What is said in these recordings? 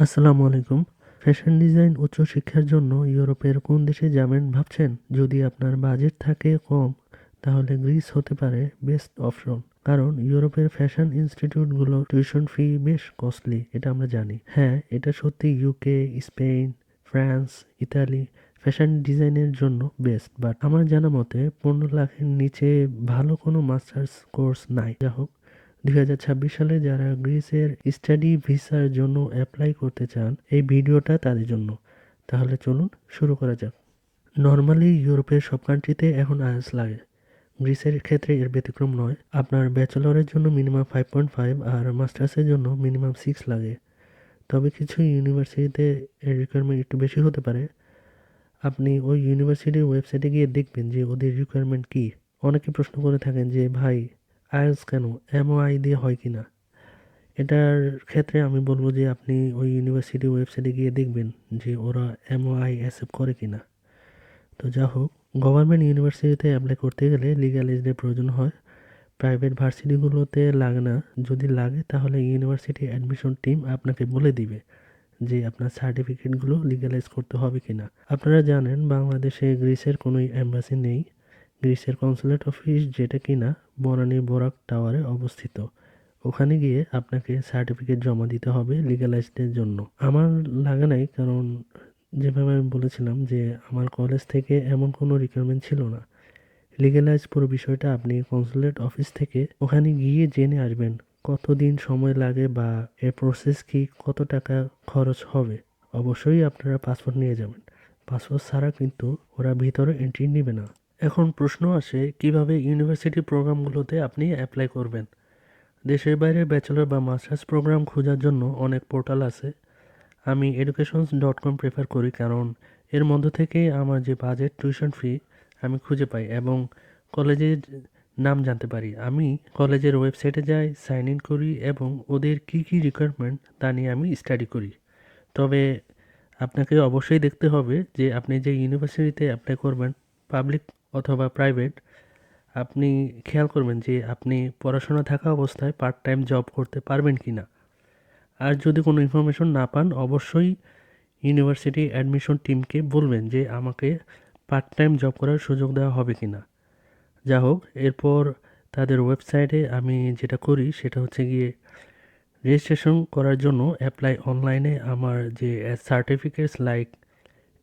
আসসালামু আলাইকুম। Fashion design উচ্চশিক্ষার জন্য ইউরোপের কোন দেশে যাবেন ভাবছেন? যদি আপনার বাজেট থাকে কম, তাহলে গ্রিস হতে পারে বেস্ট অপশন। কারণ ইউরোপের ফ্যাশন ইনস্টিটিউটগুলো টিউশন ফি বেশ কস্টলি, এটা আমরা জানি। হ্যাঁ, এটা সত্যি UK, Spain, France, Italy fashion ডিজাইনের জন্য বেস্ট, বাট আমার জানা মতে 15 লাখের নিচে ভালো কোনো মাস্টার্স কোর্স নাই। যা হোক, 2026 সালে যারা গ্রিসের স্টাডি ভিসার জন্য অ্যাপ্লাই করতে চান, এই ভিডিওটা তাদের জন্য। তাহলে চলুন শুরু করা যাক। নর্মালি ইউরোপের সব কান্ট্রিতে এখন আইএলটিএস লাগে। গ্রিসের ক্ষেত্রে এর ব্যতিক্রম নয়। আপনার ব্যাচেলরের জন্য মিনিমাম 5.5 আর মাস্টার্সের জন্য মিনিমাম 6 লাগে। তবে কিছু ইউনিভার্সিটিতে এর রিকোয়ারমেন্ট একটু বেশি হতে পারে। আপনি ওই ইউনিভার্সিটির ওয়েবসাইটে গিয়ে দেখবেন যে ওদের রিকোয়ারমেন্ট কী। অনেকে প্রশ্ন করে থাকেন যে ভাই, আইএলটিএস কেন, এমওআই দিয়ে হয় কি না? এটার ক্ষেত্রে আমি বলবো যে আপনি ওই ইউনিভার্সিটি ওয়েবসাইটে গিয়ে দেখবেন যে ওরা এমওআই অ্যাকসেপ্ট করে কিনা। তো যা হোক, গভর্নমেন্ট ইউনিভার্সিটিতে অ্যাপ্লাই করতে গেলে লিগ্যাল এজের প্রয়োজন হয়। প্রাইভেট ভার্সিটিগুলোতে লাগে না। যদি লাগে তাহলে ইউনিভার্সিটি অ্যাডমিশন টিম আপনাকে বলে দিবে যে আপনার সার্টিফিকেটগুলো লিগ্যালাইজ করতে হবে কিনা। আপনারা জানেন বাংলাদেশে গ্রিসের কোনো এম্বাসি নেই। গ্রিসের কনসুলেট অফিস, যেটা কিনা বনানী বোরাক টাওয়ারে অবস্থিত, ওখানে গিয়ে আপনাকে সার্টিফিকেট জমা দিতে হবে লিগ্যালাইজডের জন্য। আমার লাগে নাই, কারণ যেভাবে আমি বলেছিলাম যে আমার কলেজ থেকে এমন কোনো রিকোয়ারমেন্ট ছিল না। লিগ্যালাইজ পুরো বিষয়টা আপনি কনসুলেট অফিস থেকে ওখানে গিয়ে জেনে আসবেন কতদিন সময় লাগে বা এর প্রসেস কি, কত টাকা খরচ হবে। অবশ্যই আপনারা পাসপোর্ট নিয়ে যাবেন। পাসপোর্ট ছাড়া কিন্তু ওরা ভিতরে এন্ট্রি নেবে না। এখন প্রশ্ন আসে কিভাবে ইউনিভার্সিটি প্রোগ্রামগুলোতে আপনি অ্যাপ্লাই করবেন। দেশের বাইরে ব্যাচেলর বা মাস্টার্স প্রোগ্রাম খোঁজার জন্য অনেক পোর্টাল আছে। আমি educations.com প্রেফার করি, কারণ এর মধ্য থেকে আমার যে বাজেট টিউশন ফি আমি খুঁজে পাই এবং কলেজের নাম জানতে পারি। আমি কলেজের ওয়েবসাইটে যাই, সাইন ইন করি এবং ওদের কী কী রিকোয়ারমেন্ট তা নিয়ে আমি স্টাডি করি। তবে আপনাকে অবশ্যই দেখতে হবে যে আপনি যে ইউনিভার্সিটিতে অ্যাপ্লাই করবেন, পাবলিক অথবা প্রাইভেট, আপনি খেয়াল করবেন যে আপনি পড়াশোনা থাকা অবস্থায় পার্ট টাইম জব করতে পারবেন কি না। আর যদি কোনো ইনফরমেশন না পান, অবশ্যই ইউনিভার্সিটি অ্যাডমিশন টিমকে বলবেন যে আমাকে পার্ট টাইম জব করার সুযোগ দেওয়া হবে কি না। যা হোক, এরপর তাদের ওয়েবসাইটে আমি যেটা করি সেটা হচ্ছে গিয়ে রেজিস্ট্রেশন করার জন্য অ্যাপ্লাই অনলাইনে আমার যে certificates like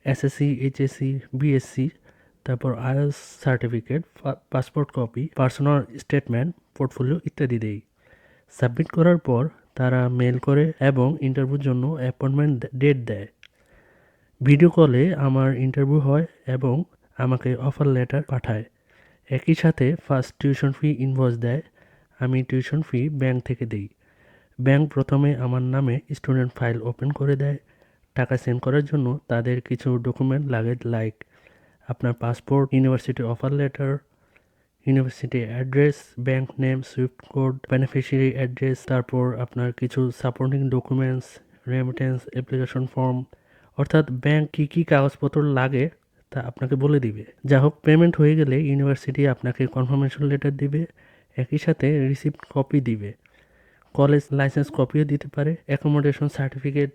SSC, HSC, BSc, তারপর IELTS certificate, passport copy, personal statement, portfolio ইত্যাদি দেই। সাবমিট করার পর তারা মেল করে এবং ইন্টারভিউর জন্য অ্যাপয়েন্টমেন্ট ডেট দেয়। ভিডিও কলে আমার ইন্টারভিউ হয় এবং আমাকে অফার লেটার পাঠায়। একই সাথে ফার্স্ট টিউশন ফি ইনভয়েস দেয়। আমি টিউশন ফি ব্যাংক থেকে দিই। ব্যাংক প্রথমে আমার নামে স্টুডেন্ট ফাইল ওপেন করে দেয়। টাকা সেন্ড করার জন্য তাদের কিছু ডকুমেন্ট লাগে, লাইক আপনার passport, university offer letter, university address, bank name, Swift code, beneficiary address, তারপর আপনার কিছু supporting documents, remittance, application form, অর্থাৎ ব্যাংক কী কী কাগজপত্র লাগে তা আপনাকে বলে দিবে। যা হোক, পেমেন্ট হয়ে গেলে ইউনিভার্সিটি আপনাকে কনফার্মেশন লেটার দিবে, একই সাথে রিসিপ্ট কপি দিবে। কলেজ লাইসেন্স কপিও দিতে পারে, অ্যাকোমোডেশন সার্টিফিকেট,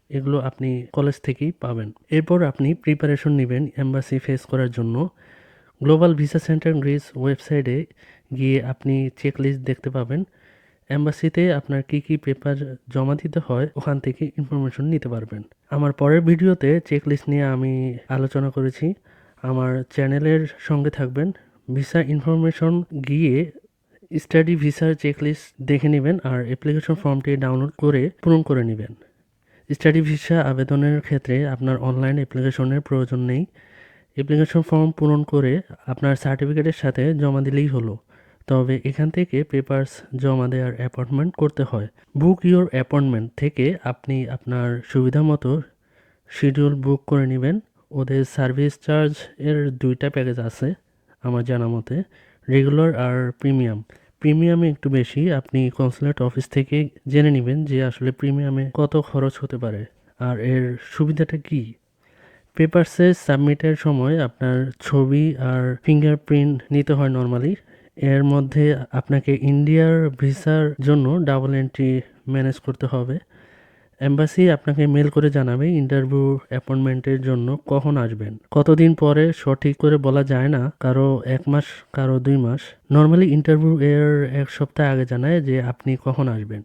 এগুলো আপনি কলেজ থেকেই পাবেন। এরপর আপনি প্রিপারেশন নেবেন এম্বাসি ফেস করার জন্য। গ্লোবাল ভিসা সেন্টার গ্রিস ওয়েবসাইটে গিয়ে আপনি চেকলিস্ট দেখতে পাবেন। এম্বাসিতে আপনার কী কী পেপার জমা দিতে হয় ওখান থেকে ইনফরমেশন নিতে পারবেন। আমার পরের ভিডিওতে চেকলিস্ট নিয়ে আমি আলোচনা করেছি। আমার চ্যানেলের সঙ্গে থাকবেন। ভিসা ইনফরমেশন গিয়ে স্টাডি ভিসার চেকলিস্ট দেখে নেবেন আর অ্যাপ্লিকেশন ফর্মটি ডাউনলোড করে পূরণ করে নেবেন। স্টাডি ভিসা আবেদনের ক্ষেত্রে আপনার অনলাইন অ্যাপ্লিকেশনের প্রয়োজন নেই। অ্যাপ্লিকেশন ফর্ম পূরণ করে আপনার সার্টিফিকেটের সাথে জমা দিলেই হলো। তবে এখান থেকে পেপারস জমা দেওয়ার অ্যাপয়েন্টমেন্ট করতে হয়। বুক ইওর অ্যাপয়েন্টমেন্ট থেকে আপনি আপনার সুবিধা মতো শিডিউল বুক করে নেবেন। ওদের সার্ভিস চার্জ এর দুইটা প্যাকেজ আছে আমার জানা মতে, রেগুলার আর প্রিমিয়াম। প্রিমিয়ামে একটু বেশি। আপনি কনসুলেট অফিস থেকে জেনে নেবেন যে আসলে প্রিমিয়ামে কত খরচ হতে পারে আর এর সুবিধাটা কী। পেপারসে সাবমিটের সময় আপনার ছবি আর ফিঙ্গারপ্রিন্ট নিতে হয় নর্মালি। এর মধ্যে আপনাকে ইন্ডিয়ার ভিসার জন্য ডাবল এন্ট্রি ম্যানেজ করতে হবে এম্বাসি আপনাকে মেল করে জানাবে ইন্টারভিউ অ্যাপয়েন্টমেন্টের জন্য কখন আসবেন। কতদিন পরে সঠিক করে বলা যায় না, কারো 1 মাস, কারো 2 মাস। নর্মালি ইন্টারভিউ এর 1 সপ্তাহ আগে জানায় যে আপনি কখন আসবেন।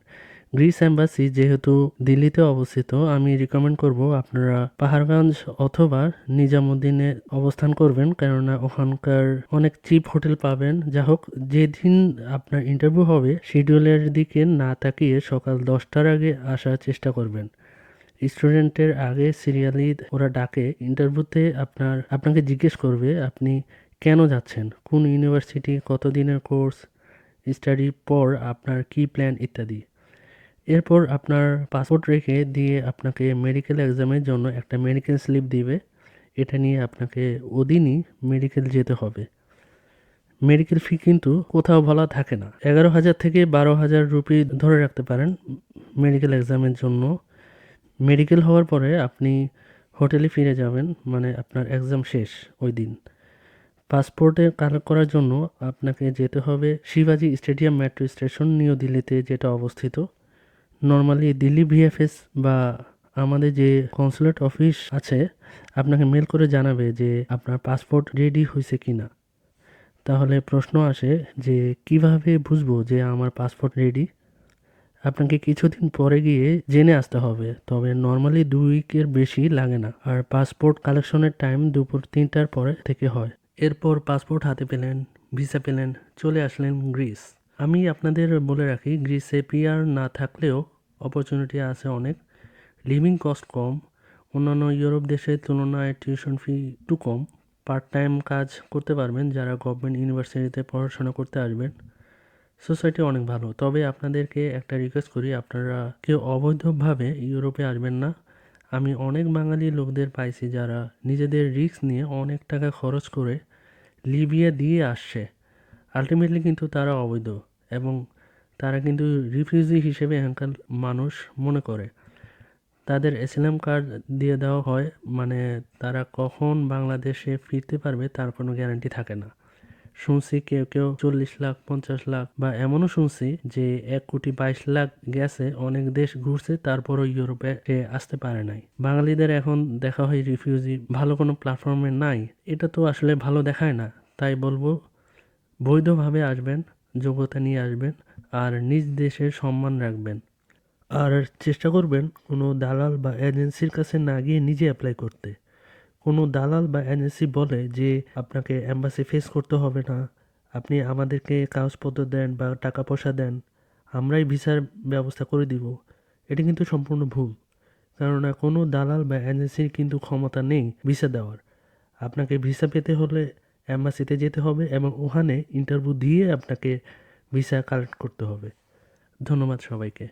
গ্রিস এম্বাসি যেহেতু দিল্লিতে অবস্থিত, আমি রিকমেন্ড করব আপনারা পাহাড়গঞ্জ অথবা নিজামুদ্দিনে অবস্থান করবেন, কেননা ওখানকার অনেক চিপ হোটেল পাবেন। যা হোক, যেদিন আপনার ইন্টারভিউ হবে শিডিউলের দিকে না তাকিয়ে সকাল 10টার আগে আসার চেষ্টা করবেন। স্টুডেন্টের আগে সিরিয়ালি ওরা ডাকে। ইন্টারভিউতে আপনাকে জিজ্ঞেস করবে আপনি কেন যাচ্ছেন, কোন ইউনিভার্সিটি, কতদিনের কোর্স, স্টাডির পর আপনার কি প্ল্যান ইত্যাদি। এরপর আপনার পাসপোর্ট রেখে দিয়ে আপনাকে মেডিকেল এক্সামের জন্য একটা মেডিকেল স্লিপ দিবে। এটা নিয়ে আপনাকে ওদিনই মেডিকেল যেতে হবে। মেডিকেল ফি কিন্তু কোথাও বলা থাকে না, 11,000 থেকে 12,000 রুপি ধরে রাখতে পারেন মেডিকেল এক্সামের জন্য। মেডিকেল হওয়ার পরে আপনি হোটেলে ফিরে যাবেন, মানে আপনার এক্সাম শেষ ওই দিন। পাসপোর্টে কালেক্ট করার জন্য আপনাকে যেতে হবে শিবাজি স্টেডিয়াম মেট্রো স্টেশন, নিউ দিল্লিতে যেটা অবস্থিত। নর্মালি দিল্লি ভিএফএস বা আমাদের যে কনসুলেট অফিস আছে আপনাকে মেল করে জানাবে যে আপনার পাসপোর্ট রেডি হয়েছে কি না। তাহলে প্রশ্ন আসে যে কিভাবে বুঝবো যে আমার পাসপোর্ট রেডি। আপনাকে কিছুদিন পরে গিয়ে জেনে আসতে হবে, তবে নর্মালি 2 উইকের বেশি লাগে না। আর পাসপোর্ট কালেকশনের টাইম দুপুর 3টার পরে থেকে হয়। এরপর পাসপোর্ট হাতে পেলেন, ভিসা পেলেন, চলে আসলেন গ্রিস। আমি আপনাদের বলে রাখি, গ্রিসে পিআর না থাকলেও অপরচুনিটি আছে অনেক। লিভিং কস্ট কম, অন্যান্য ইউরোপ দেশের তুলনায় টিউশন ফি একটু কম। পার্ট টাইম কাজ করতে পারবেন যারা গভর্নমেন্ট ইউনিভার্সিটিতে পড়াশোনা করতে আসবেন। সোসাইটি অনেক ভালো। তবে আপনাদেরকে একটা রিকোয়েস্ট করি, আপনারা কেউ অবৈধভাবে ইউরোপে আসবেন না। আমি অনেক বাঙালি লোকদের পাইছি যারা নিজেদের রিস্ক নিয়ে অনেক টাকা খরচ করে লিবিয়া দিয়ে আসছে। আলটিমেটলি কিন্তু তারা অবৈধ এবং তারা কিন্তু রিফিউজি হিসেবে এখানকার মানুষ মনে করে। তাদের অ্যাসিলাম কার্ড দিয়ে দেওয়া হয়, মানে তারা কখন বাংলাদেশে ফিরতে পারবে তার কোনো গ্যারান্টি থাকে না। শুনছি কেউ কেউ 40 লাখ, 50 লাখ, বা এমনও শুনছি যে 1,22,00,000 গেছে, অনেক দেশ ঘুরছে, তারপরও ইউরোপে সে আসতে পারে নাই। বাঙালিদের এখন দেখা হয় রিফিউজি ভালো কোনো প্ল্যাটফর্মে নাই। এটা তো আসলে ভালো দেখায় না। তাই বলবো বৈধভাবে আসবেন, যোগ্যতা নিয়ে আসবেন, আর নিজ দেশের সম্মান রাখবেন। আর চেষ্টা করবেন কোনো দালাল বা এজেন্সির কাছে না গিয়ে নিজে অ্যাপ্লাই করতে। কোনো দালাল বা এজেন্সি বলে যে আপনাকে এম্বাসি ফেস করতে হবে না, আপনি আমাদেরকে কাগজপত্র দেন বা টাকা পয়সা দেন, আমরাই ভিসার ব্যবস্থা করে দিব। এটি কিন্তু সম্পূর্ণ ভুল, কেননা কোনো দালাল বা এজেন্সির কিন্তু ক্ষমতা নেই ভিসা দেওয়ার। আপনাকে ভিসা পেতে হলে এম্বাসিতে যেতে হবে এবং ওখানে ইন্টারভিউ দিয়ে আপনাকে ভিসা কালেক্ট করতে হবে। ধন্যবাদ সবাইকে।